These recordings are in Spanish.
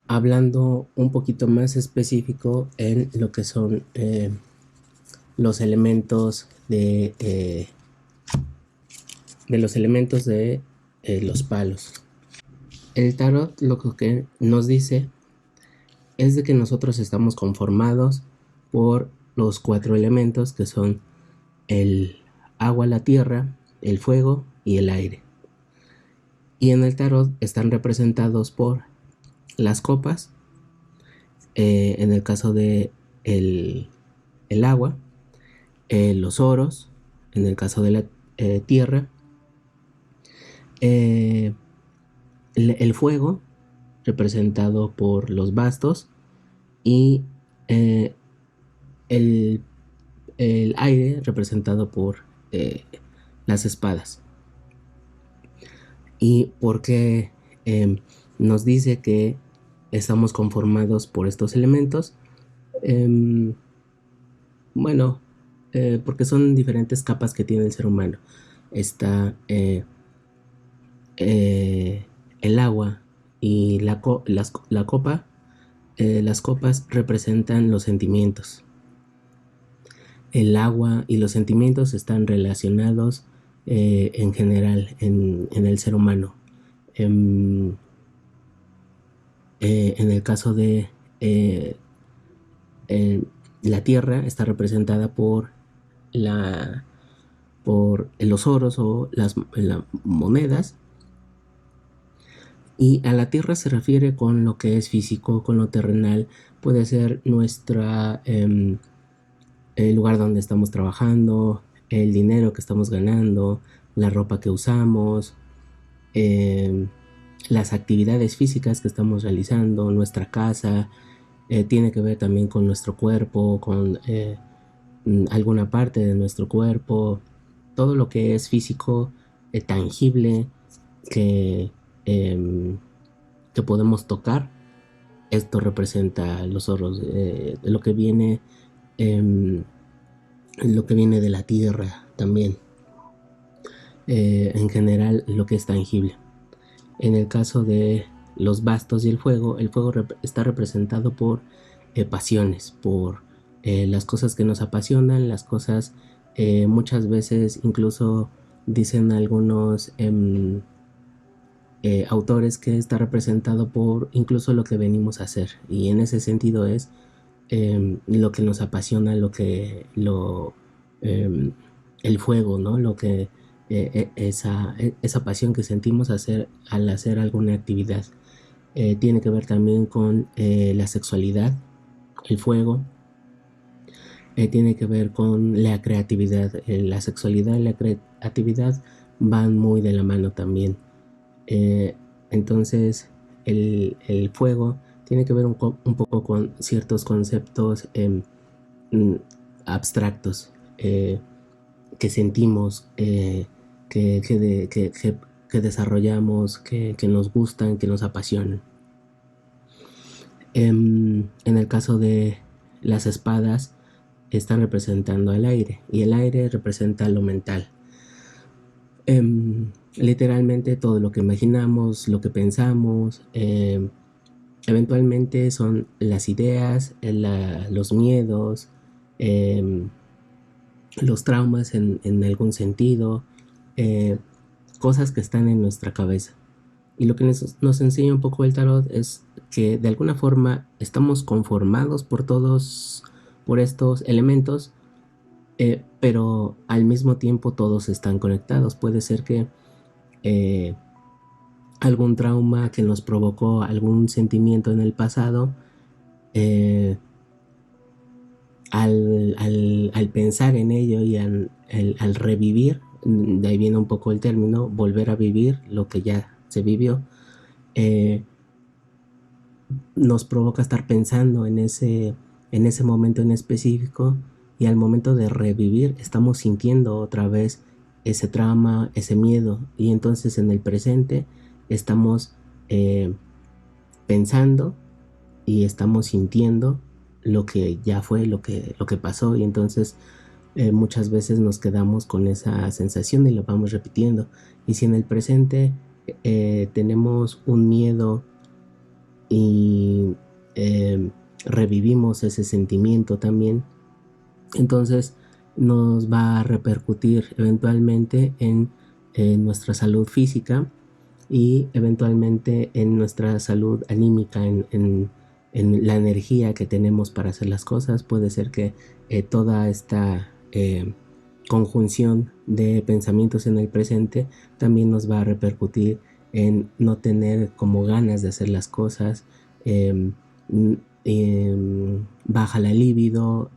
hablando un poquito más específico en lo que son los elementos de los elementos de los palos. El tarot lo que nos dice es de que nosotros estamos conformados por los 4 elementos que son el agua, la tierra, el fuego y el aire. Y en el tarot están representados por las copas, en el caso de el agua, los oros, en el caso de la tierra, el fuego, representado por los bastos, y eh, el, el aire, representado por las espadas. Y porque nos dice que estamos conformados por estos elementos, bueno, porque son diferentes capas que tiene el ser humano. Está el agua y la copa. Las copas representan los sentimientos. El agua y los sentimientos están relacionados en general en el ser humano. En el caso de la tierra, está representada por los oros o las monedas. Y a la tierra se refiere con lo que es físico, con lo terrenal. Puede ser el lugar donde estamos trabajando, el dinero que estamos ganando, la ropa que usamos, las actividades físicas que estamos realizando, nuestra casa. Tiene que ver también con nuestro cuerpo, con alguna parte de nuestro cuerpo, todo lo que es físico, tangible, que podemos tocar. Esto representa los oros, lo que viene de la tierra también, en general lo que es tangible. En el caso de los bastos y el fuego está representado por pasiones, por las cosas que nos apasionan, las cosas muchas veces, incluso dicen algunos autores, que está representado por incluso lo que venimos a hacer, y en ese sentido es lo que nos apasiona, el fuego, ¿no? Lo que esa pasión que sentimos al hacer alguna actividad. Tiene que ver también con la sexualidad, el fuego. Tiene que ver con la creatividad. La sexualidad y la creatividad van muy de la mano también. Entonces el fuego tiene que ver un poco con ciertos conceptos abstractos, que sentimos, que desarrollamos, que nos gustan, que nos apasionan. En el caso de las espadas, están representando al aire, y el aire representa lo mental. Literalmente todo lo que imaginamos, lo que pensamos, eventualmente son las ideas, los miedos, los traumas en algún sentido, cosas que están en nuestra cabeza. Y lo que nos enseña un poco el tarot es que de alguna forma estamos conformados por estos elementos, pero al mismo tiempo todos están conectados. Puede ser que algún trauma que nos provocó algún sentimiento en el pasado, al pensar en ello y al revivir, de ahí viene un poco el término, volver a vivir lo que ya se vivió, nos provoca estar pensando en ese momento en específico, y al momento de revivir estamos sintiendo otra vez ese trauma, ese miedo, y entonces en el presente estamos pensando y estamos sintiendo lo que ya fue, lo que pasó, y entonces muchas veces nos quedamos con esa sensación y lo vamos repitiendo. Y si en el presente tenemos un miedo y revivimos ese sentimiento también, entonces nos va a repercutir eventualmente en nuestra salud física y eventualmente en nuestra salud anímica, en la energía que tenemos para hacer las cosas. Puede ser que toda esta conjunción de pensamientos en el presente también nos va a repercutir en no tener como ganas de hacer las cosas, eh, baja la libido,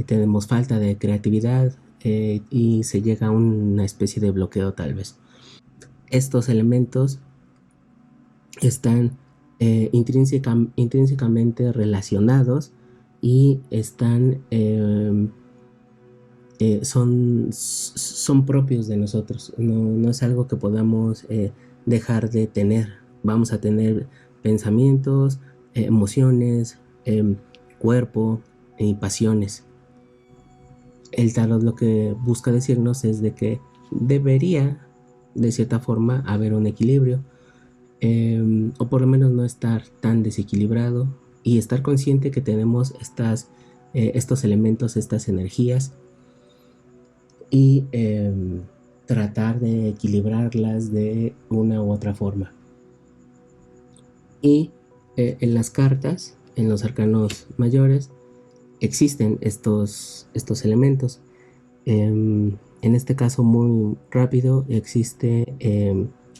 tenemos falta de creatividad, y se llega a una especie de bloqueo tal vez. Estos elementos están intrínsecamente relacionados y son propios de nosotros. No es algo que podamos dejar de tener. Vamos a tener pensamientos, emociones, cuerpo y pasiones. El tarot lo que busca decirnos es de que debería, de cierta forma, haber un equilibrio, o por lo menos no estar tan desequilibrado y estar consciente que tenemos estos elementos, estas energías, y tratar de equilibrarlas de una u otra forma. Y en las cartas, en los arcanos mayores, existen estos elementos. En este caso muy rápido existe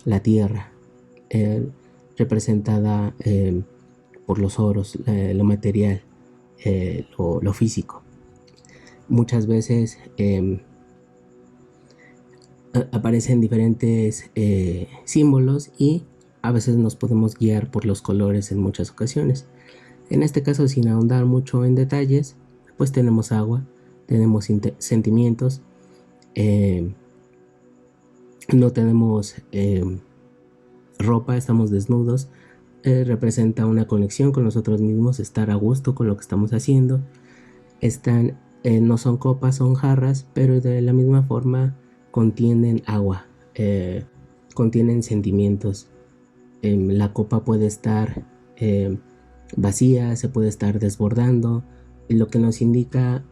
la tierra, representada por los oros, lo material, lo físico. Muchas veces aparecen diferentes símbolos y a veces nos podemos guiar por los colores en muchas ocasiones. En este caso, sin ahondar mucho en detalles, pues tenemos agua, tenemos sentimientos, no tenemos ropa, estamos desnudos, representa una conexión con nosotros mismos, estar a gusto con lo que estamos haciendo. No son copas, son jarras, pero de la misma forma contienen agua, contienen sentimientos. La copa puede estar vacía, se puede estar desbordando, lo que nos indica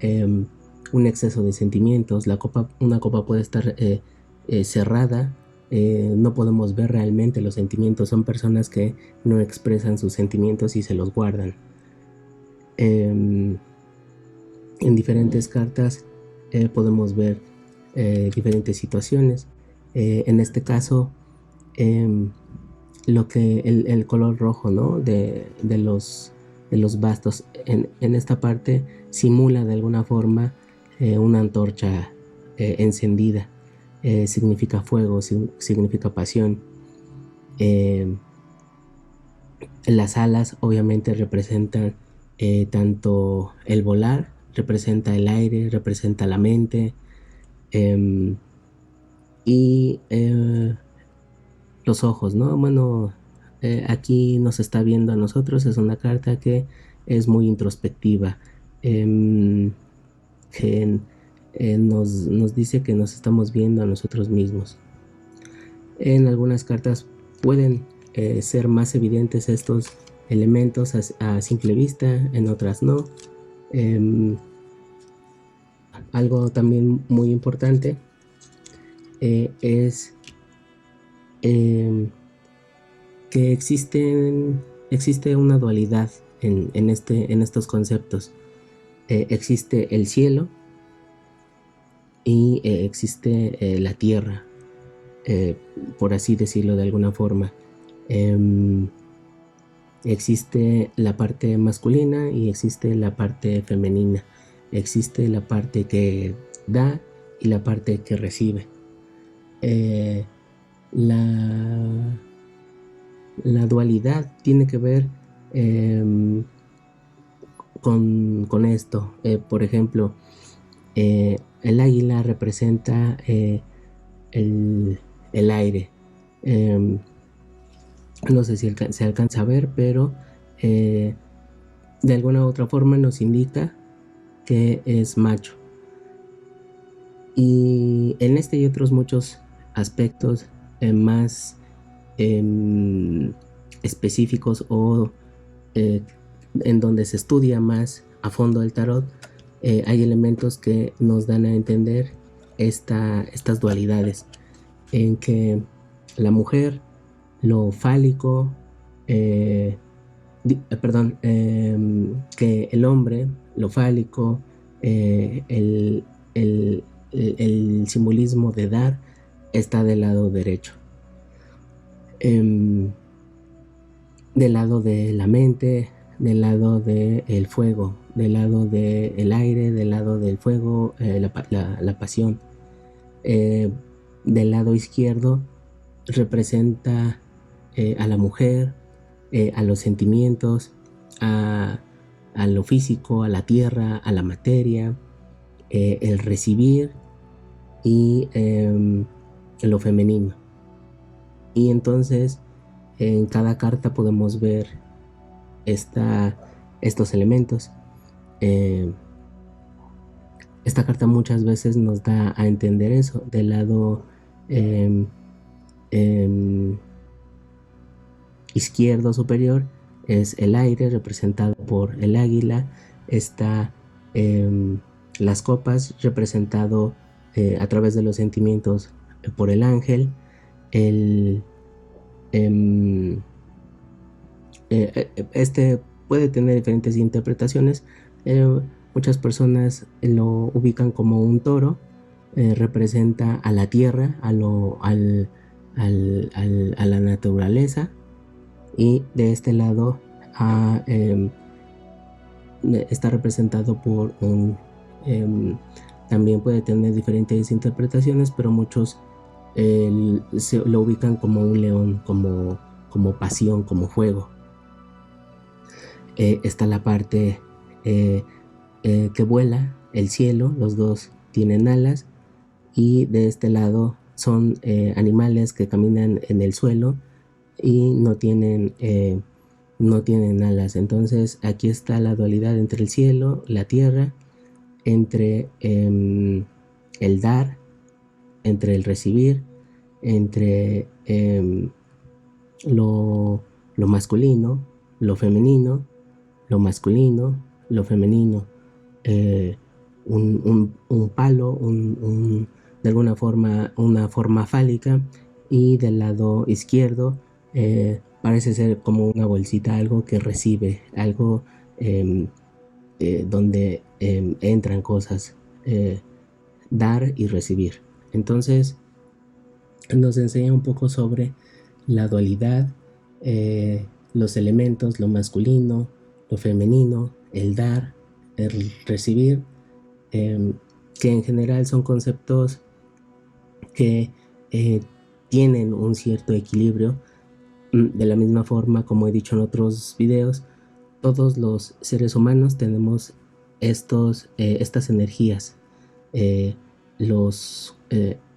un exceso de sentimientos. Una copa puede estar cerrada, no podemos ver realmente los sentimientos. Son personas que no expresan sus sentimientos y se los guardan. En diferentes cartas podemos ver diferentes situaciones. En este caso, el color rojo, ¿no? de los bastos en esta parte simula de alguna forma una antorcha encendida. Significa fuego, significa pasión. Las alas obviamente representan tanto el volar, representa el aire, representa la mente, y los ojos, ¿no? Bueno, aquí nos está viendo a nosotros. Es una carta que es muy introspectiva, que nos dice que nos estamos viendo a nosotros mismos. En algunas cartas pueden ser más evidentes estos elementos a simple vista, en otras no. Algo también muy importante es que existe una dualidad en estos conceptos. Existe el cielo y existe la tierra, por así decirlo de alguna forma. Existe la parte masculina y existe la parte femenina. Existe la parte que da y la parte que recibe. La dualidad tiene que ver con esto. Por ejemplo, el águila representa el aire. No sé si se alcanza a ver, pero de alguna u otra forma nos indica que es macho. Y en este y otros muchos aspectos más específicos o en donde se estudia más a fondo el tarot, hay elementos que nos dan a entender estas dualidades, en que la mujer, lo fálico, que el hombre, lo fálico, el, el simbolismo de dar está del lado derecho. Del lado de la mente, del lado del fuego, del lado del aire, del lado del fuego, la pasión. Del lado izquierdo representa a la mujer, a los sentimientos, a lo físico, a la tierra, a la materia, el recibir y lo femenino. Y entonces en cada carta podemos ver estos elementos. Esta carta muchas veces nos da a entender eso. Del lado izquierdo superior es el aire, representado por el águila. Está las copas, representado a través de los sentimientos por el ángel. Este puede tener diferentes interpretaciones. Muchas personas lo ubican como un toro, representa a la tierra, a la naturaleza, y de este lado está representado por un... también puede tener diferentes interpretaciones, pero muchos lo ubican como un león, como pasión, como fuego. Está la parte que vuela, el cielo, los dos tienen alas, y de este lado son animales que caminan en el suelo y no tienen alas. Entonces aquí está la dualidad entre el cielo, la tierra, entre el dar, entre el recibir, entre lo masculino, lo femenino, lo masculino, lo femenino, un palo, de alguna forma, una forma fálica, y del lado izquierdo parece ser como una bolsita, algo que recibe, algo donde entran cosas, dar y recibir. Entonces nos enseña un poco sobre la dualidad, los elementos, lo masculino, lo femenino, el dar, el recibir, que en general son conceptos que tienen un cierto equilibrio. De la misma forma, como he dicho en otros videos, todos los seres humanos tenemos estas energías,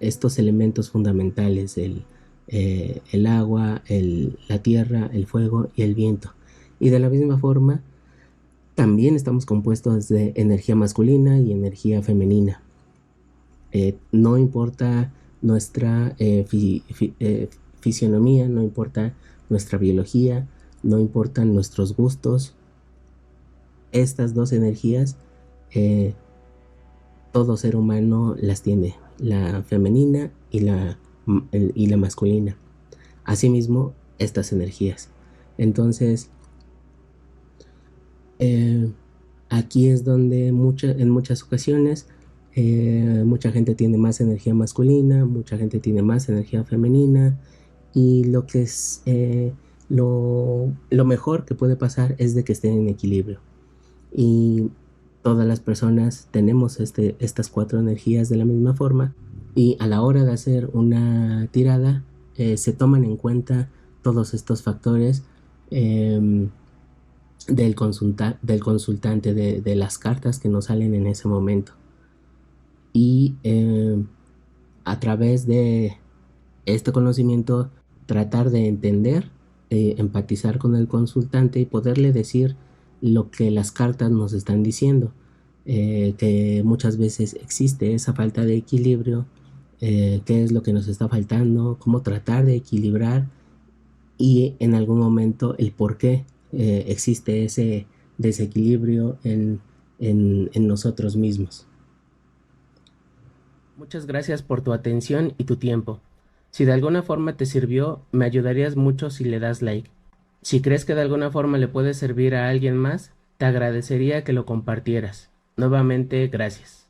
estos elementos fundamentales, el agua, la tierra, el fuego y el viento. Y de la misma forma, también estamos compuestos de energía masculina y energía femenina. No importa nuestra fisionomía, no importa nuestra biología, no importan nuestros gustos. Estas dos energías, todo ser humano las tiene, la femenina y la masculina. Asimismo, estas energías. Entonces, aquí es donde en muchas ocasiones mucha gente tiene más energía masculina, mucha gente tiene más energía femenina, y lo que es lo mejor que puede pasar es de que estén en equilibrio. Y todas las personas tenemos estas cuatro energías de la misma forma, y a la hora de hacer una tirada se toman en cuenta todos estos factores del consultante, de las cartas que nos salen en ese momento. Y a través de este conocimiento, tratar de entender, empatizar con el consultante y poderle decir lo que las cartas nos están diciendo, que muchas veces existe esa falta de equilibrio, qué es lo que nos está faltando, cómo tratar de equilibrar y en algún momento el por qué existe ese desequilibrio en nosotros mismos. Muchas gracias por tu atención y tu tiempo. Si de alguna forma te sirvió, me ayudarías mucho si le das like. Si crees que de alguna forma le puede servir a alguien más, te agradecería que lo compartieras. Nuevamente, gracias.